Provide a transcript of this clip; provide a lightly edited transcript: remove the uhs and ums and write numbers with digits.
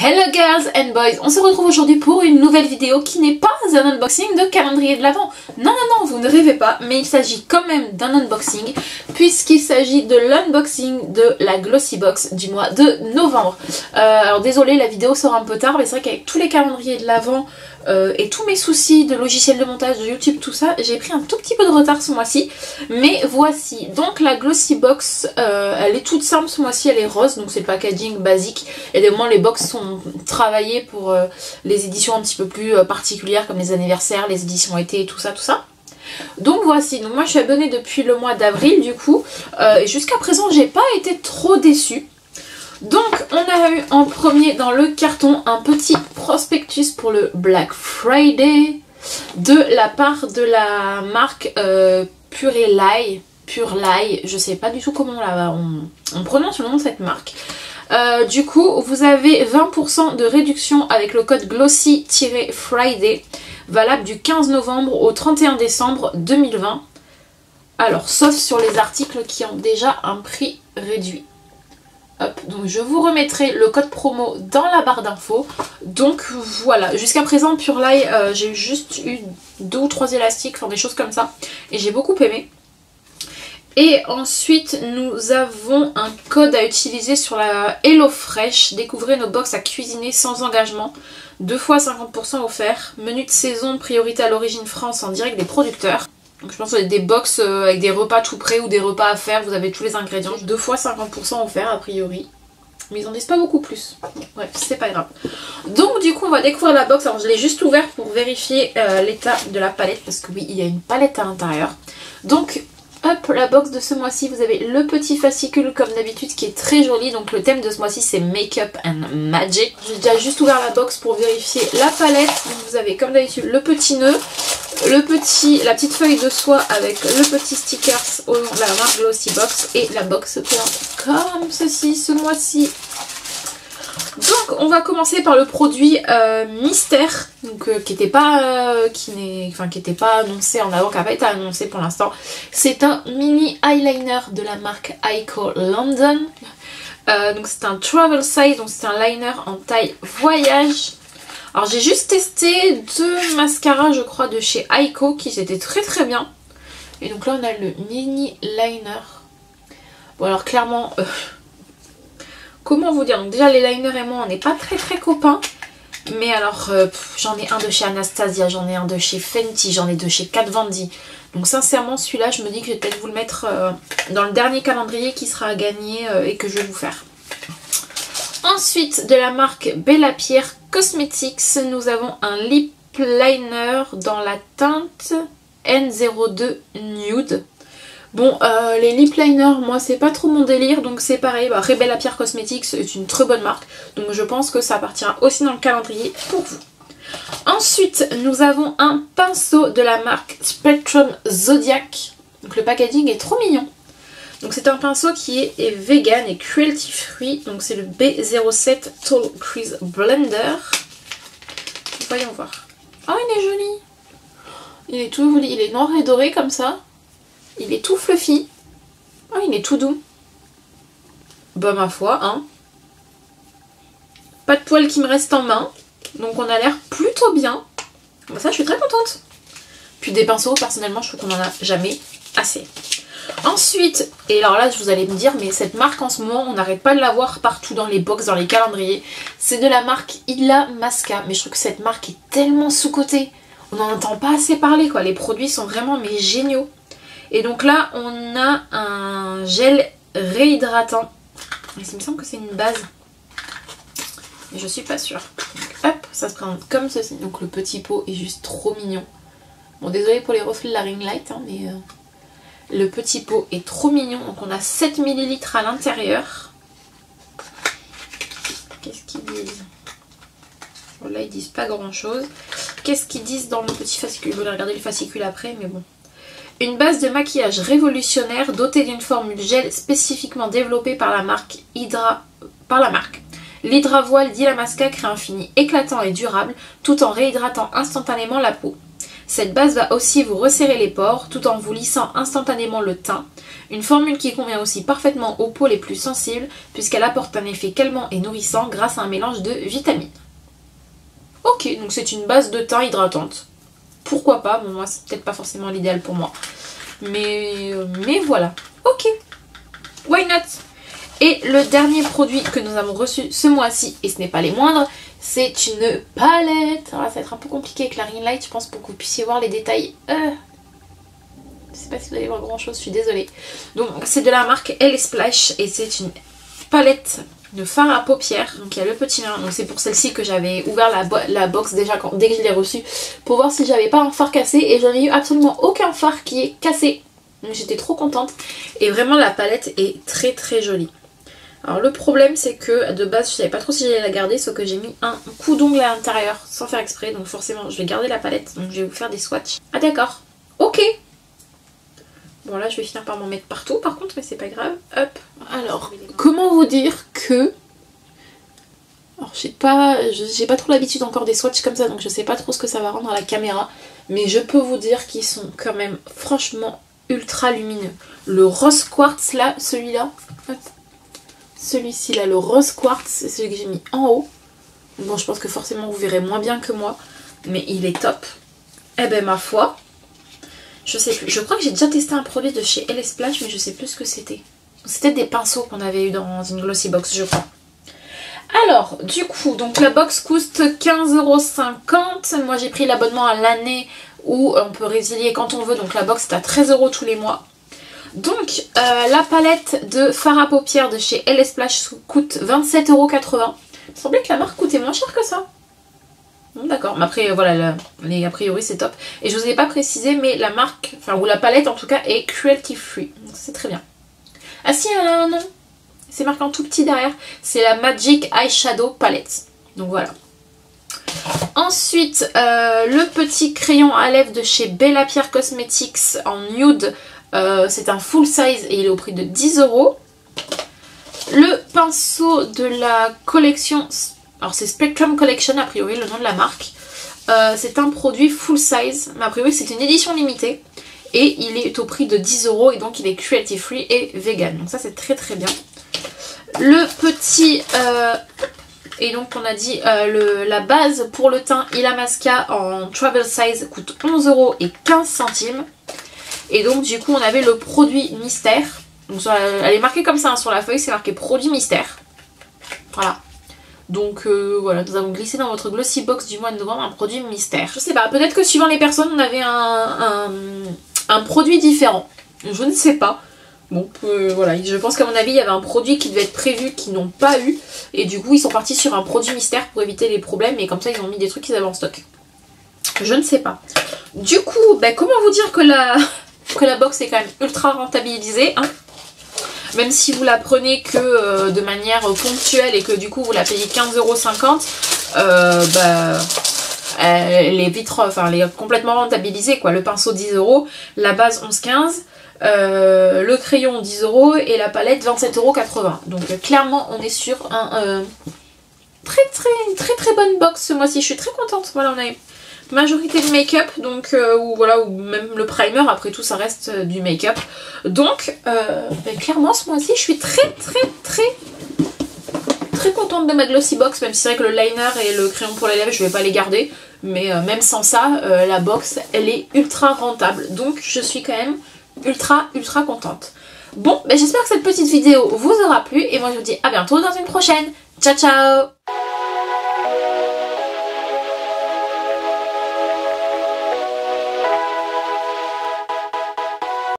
Hello girls and boys, on se retrouve aujourd'hui pour une nouvelle vidéo qui n'est pas un unboxing de calendrier de l'Avent. Non, vous ne rêvez pas, mais il s'agit quand même d'un unboxing puisqu'il s'agit de l'unboxing de la Glossybox du mois de novembre. Alors désolé, la vidéo sort un peu tard, mais c'est vrai qu'avec tous les calendriers de l'Avent et tous mes soucis de logiciel de montage, de YouTube, tout ça, j'ai pris un tout petit peu de retard ce mois-ci. Mais voici, donc la Glossybox, elle est toute simple ce mois-ci, elle est rose, donc c'est le packaging basique. Et des moments les box sont travaillées pour les éditions un petit peu plus particulières comme les anniversaires, les éditions été et tout ça. Donc voici, donc moi je suis abonnée depuis le mois d'avril du coup, et jusqu'à présent j'ai pas été trop déçue. Donc on a eu en premier dans le carton un petit prospectus pour le Black Friday de la part de la marque Pure Lye, je sais pas du tout comment on prononce le nom de cette marque. Du coup vous avez 20% de réduction avec le code Glossy-Friday valable du 15 novembre au 31 décembre 2020. Alors sauf sur les articles qui ont déjà un prix réduit. Hop, donc je vous remettrai le code promo dans la barre d'infos. Donc voilà, jusqu'à présent Pure Lye, j'ai juste eu 2 ou 3 élastiques, enfin des choses comme ça, et j'ai beaucoup aimé. Et ensuite nous avons un code à utiliser sur la HelloFresh. Découvrez nos box à cuisiner sans engagement, 2 fois 50% offert, menu de saison, priorité à l'origine France en direct des producteurs. Donc je pense que des box avec des repas tout prêts ou des repas à faire, vous avez tous les ingrédients. 2 fois 50% offert a priori. Mais ils en disent pas beaucoup plus. Bref, c'est pas grave. Donc du coup on va découvrir la box. Alors je l'ai juste ouvert pour vérifier l'état de la palette. Parce que oui, il y a une palette à l'intérieur. Donc hop, la box de ce mois-ci, vous avez le petit fascicule comme d'habitude qui est très joli. Donc le thème de ce mois-ci c'est Makeup and Magic. J'ai déjà juste ouvert la box pour vérifier la palette. Donc vous avez comme d'habitude le petit nœud, la petite feuille de soie avec le petit stickers au nom de la marque Glossybox et la box se présente comme ceci ce mois-ci. Donc on va commencer par le produit mystère, donc qui n'était pas annoncé en avant, qui n'a pas été annoncé pour l'instant. C'est un mini eyeliner de la marque Ico London. Donc c'est un travel size, donc c'est un liner en taille voyage. Alors j'ai juste testé 2 mascaras je crois de chez Ico qui étaient très bien. Et donc là on a le mini liner. Bon alors clairement, comment vous dire, donc déjà les liners et moi on n'est pas très copains. Mais alors j'en ai un de chez Anastasia, j'en ai un de chez Fenty, j'en ai de chez Kat Von D. Donc sincèrement celui-là je me dis que je vais peut-être vous le mettre dans le dernier calendrier qui sera à gagner et que je vais vous faire. Ensuite, de la marque Bella Pierre Cosmetics, nous avons un lip liner dans la teinte N02 Nude. Bon, les lip liners, moi c'est pas trop mon délire, donc c'est pareil. Bah, Bella Pierre Cosmetics est une très bonne marque, donc je pense que ça partira aussi dans le calendrier pour vous. Ensuite, nous avons un pinceau de la marque Spectrum Zodiac. Donc le packaging est trop mignon. Donc c'est un pinceau qui est vegan et cruelty free. Donc c'est le B07 Tall Crease Blender. Voyons voir. Oh il est joli. Il est tout joli. Il est noir et doré comme ça. Il est tout fluffy. Oh il est tout doux. Bah ma foi hein. Pas de poils qui me restent en main. Donc on a l'air plutôt bien. Bah ça je suis très contente. Puis des pinceaux personnellement je trouve qu'on en a jamais assez. Ensuite, et alors là vous allez me dire mais cette marque en ce moment on n'arrête pas de la voir partout dans les box, dans les calendriers. C'est de la marque Illamasqua, mais je trouve que cette marque est tellement sous-cotée. On n'en entend pas assez parler quoi, les produits sont vraiment mais géniaux. Et donc là on a un gel réhydratant. Il me semble que c'est une base. Mais je suis pas sûre. Donc, hop, ça se présente comme ceci. Donc le petit pot est juste trop mignon. Bon désolé pour les reflets de la ring light hein, mais... Le petit pot est trop mignon, donc on a 7 ml à l'intérieur. Qu'est-ce qu'ils disent? Bon, là ils disent pas grand chose. Qu'est-ce qu'ils disent dans le petit fascicule? Je vais regarder le fascicule après, mais bon. Une base de maquillage révolutionnaire dotée d'une formule gel spécifiquement développée par la marque l'Hydra Voile d'Illamasqua crée un fini éclatant et durable tout en réhydratant instantanément la peau. Cette base va aussi vous resserrer les pores tout en vous lissant instantanément le teint. Une formule qui convient aussi parfaitement aux peaux les plus sensibles puisqu'elle apporte un effet calmant et nourrissant grâce à un mélange de vitamines. Ok, donc c'est une base de teint hydratante. Pourquoi pas, bon moi c'est peut-être pas forcément l'idéal pour moi. Mais voilà, ok, why not? Et le dernier produit que nous avons reçu ce mois-ci, et ce n'est pas les moindres, c'est une palette. Alors là, ça va être un peu compliqué avec la ring light, je pense, pour que vous puissiez voir les détails. Je sais pas si vous allez voir grand chose, je suis désolée. Donc c'est de la marque Elle Splash et c'est une palette de fard à paupières. Donc il y a le petit nain, donc c'est pour celle-ci que j'avais ouvert la box déjà dès que je l'ai reçue pour voir si j'avais pas un fard cassé, et j'en ai eu absolument aucun fard qui est cassé. Donc j'étais trop contente et vraiment la palette est très très jolie. Alors le problème c'est que de base je savais pas trop si j'allais la garder, sauf que j'ai mis un coup d'ongle à l'intérieur sans faire exprès, donc forcément je vais garder la palette, donc je vais vous faire des swatchs. Ah d'accord, ok. Bon là je vais finir par m'en mettre partout par contre, mais c'est pas grave. Hop. Alors comment vous dire que... Alors j'ai pas trop l'habitude encore des swatchs comme ça, donc je sais pas trop ce que ça va rendre à la caméra, mais je peux vous dire qu'ils sont quand même franchement ultra lumineux. Le rose quartz là, celui-là, celui-ci là, le rose quartz, c'est celui que j'ai mis en haut. Bon je pense que forcément vous verrez moins bien que moi, mais il est top. Eh ben ma foi, je sais plus, je crois que j'ai déjà testé un produit de chez Elle Splash, mais je sais plus ce que c'était. C'était des pinceaux qu'on avait eu dans une glossy box je crois. Alors du coup, donc la box coûte 15,50 €. Moi j'ai pris l'abonnement à l'année où on peut résilier quand on veut, donc la box est à 13 € tous les mois. Donc la palette de fard à paupières de chez Elle Splash coûte 27,80 €. Il me semblait que la marque coûtait moins cher que ça. Bon, d'accord, mais après voilà, a priori c'est top. Et je vous ai pas précisé, mais la marque, enfin ou la palette en tout cas, est cruelty free. Donc c'est très bien. Ah si, non, c'est marqué en tout petit derrière. C'est la Magic Eyeshadow Palette. Donc voilà. Ensuite, le petit crayon à lèvres de chez Bella Pierre Cosmetics en nude. C'est un full size et il est au prix de 10 €. Le pinceau de la collection, alors c'est Spectrum Collection a priori le nom de la marque. C'est un produit full size, mais a priori c'est une édition limitée. Et il est au prix de 10 € et donc il est cruelty free et vegan. Donc ça c'est très très bien. Le petit... et donc on a dit la base pour le teint Illamasqua en travel size coûte 11,15 €. Et donc du coup on avait le produit mystère. Donc elle est marquée comme ça hein, sur la feuille, c'est marqué produit mystère. Voilà. Donc voilà, nous avons glissé dans votre glossy box du mois de novembre un produit mystère. Je sais pas, peut-être que suivant les personnes on avait un produit différent. Je ne sais pas. Bon, voilà, je pense qu'à mon avis il y avait un produit qui devait être prévu qu'ils n'ont pas eu. Et du coup ils sont partis sur un produit mystère pour éviter les problèmes. Et comme ça ils ont mis des trucs qu'ils avaient en stock. Je ne sais pas. Du coup, comment vous dire que la box est quand même ultra rentabilisée hein. Même si vous la prenez que de manière ponctuelle et que du coup vous la payez 15,50 €, elle est vite, enfin elle est complètement rentabilisée quoi. Le pinceau 10 €, la base 11,15 €, le crayon 10 € et la palette 27,80 €. Donc clairement on est sur une très bonne box ce mois-ci. Je suis très contente. Voilà, on a une majorité de make-up, donc ou même le primer, après tout ça reste du make-up. Donc clairement ce mois-ci je suis très contente de ma glossy box, même si c'est vrai que le liner et le crayon pour les lèvres je vais pas les garder, mais même sans ça la box elle est ultra rentable, donc je suis quand même ultra contente. Bon, j'espère que cette petite vidéo vous aura plu et moi je vous dis à bientôt dans une prochaine. Ciao ciao.